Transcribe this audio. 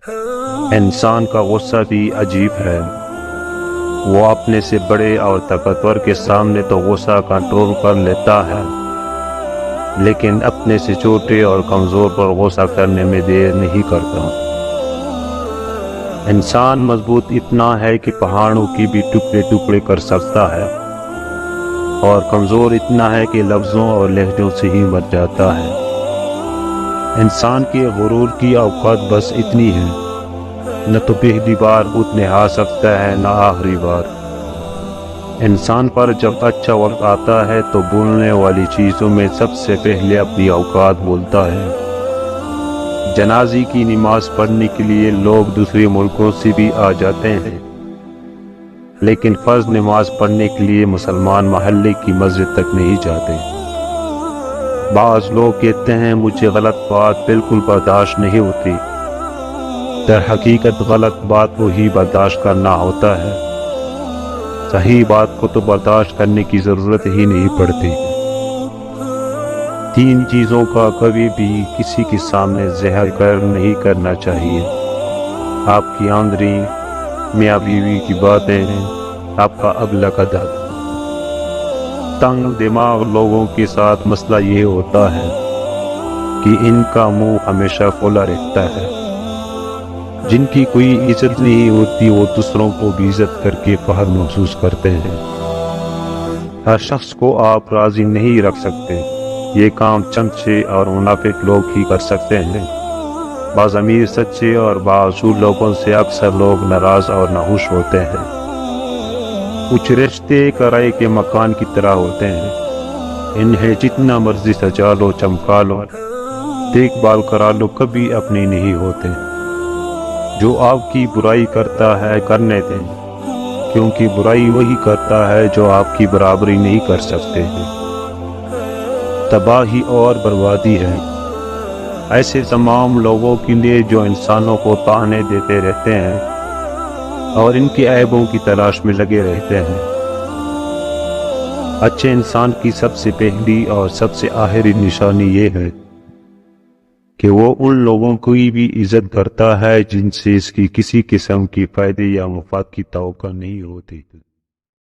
انسان کا غصہ بھی عجیب ہے۔ وہ اپنے سے بڑے اور طاقتور کے سامنے تو غصہ کنٹرول کر لیتا ہے، لیکن اپنے سے چھوٹے اور کمزور پر غصہ کرنے میں دیر نہیں کرتا۔ انسان مضبوط اتنا ہے کہ پہاڑوں کی بھی ٹکڑے ٹکڑے کر سکتا ہے، اور کمزور اتنا ہے کہ لفظوں اور لہجوں سے ہی مر جاتا ہے۔ انسان کے غرور کی اوقات بس اتنی ہے، نہ تو پہلی بار اتنے ہار سکتا ہے نہ آخری بار۔ انسان پر جب اچھا وقت آتا ہے تو بولنے والی چیزوں میں سب سے پہلے اپنی اوقات بولتا ہے۔ جنازے کی نماز پڑھنے کے لیے لوگ دوسرے ملکوں سے بھی آ جاتے ہیں، لیکن فرض نماز پڑھنے کے لیے مسلمان محلے کی مسجد تک نہیں جاتے۔ بعض لوگ کہتے ہیں مجھے غلط بات بالکل برداشت نہیں ہوتی۔ در حقیقت غلط بات کو ہی برداشت کرنا ہوتا ہے، صحیح بات کو تو برداشت کرنے کی ضرورت ہی نہیں پڑتی۔ تین چیزوں کا کبھی بھی کسی کے سامنے ظاہر نہیں کرنا چاہیے: آپ کی آمدنی، میاں بیوی کی باتیں، آپ کا اگلا قدم۔ تنگ دماغ لوگوں کے ساتھ مسئلہ یہ ہوتا ہے کہ ان کا منہ ہمیشہ کھلا رہتا ہے۔ جن کی کوئی عزت نہیں ہوتی وہ دوسروں کو بھی عزت کر کے فخر محسوس کرتے ہیں۔ ہر شخص کو آپ راضی نہیں رکھ سکتے، یہ کام چمچے اور منافق لوگ ہی کر سکتے ہیں۔ بعض امیر سچے اور باوجود لوگوں سے اکثر لوگ ناراض اور ناخوش ہوتے ہیں۔ کچھ رشتے کرائے کے مکان کی طرح ہوتے ہیں، انہیں جتنا مرضی سجا لو، چمکا لو، دیکھ بھال کرا لو، کبھی اپنے نہیں ہوتے۔ جو آپ کی برائی کرتا ہے کرنے دیں، کیونکہ برائی وہی کرتا ہے جو آپ کی برابری نہیں کر سکتے ہیں۔ تباہی اور بربادی ہے ایسے تمام لوگوں کے لیے جو انسانوں کو طعنے دیتے رہتے ہیں اور ان کے عیبوں کی تلاش میں لگے رہتے ہیں۔ اچھے انسان کی سب سے پہلی اور سب سے آخری نشانی یہ ہے کہ وہ ان لوگوں کی بھی عزت کرتا ہے جن سے اس کی کسی قسم کی فائدے یا مفاد کی توقع نہیں ہوتی۔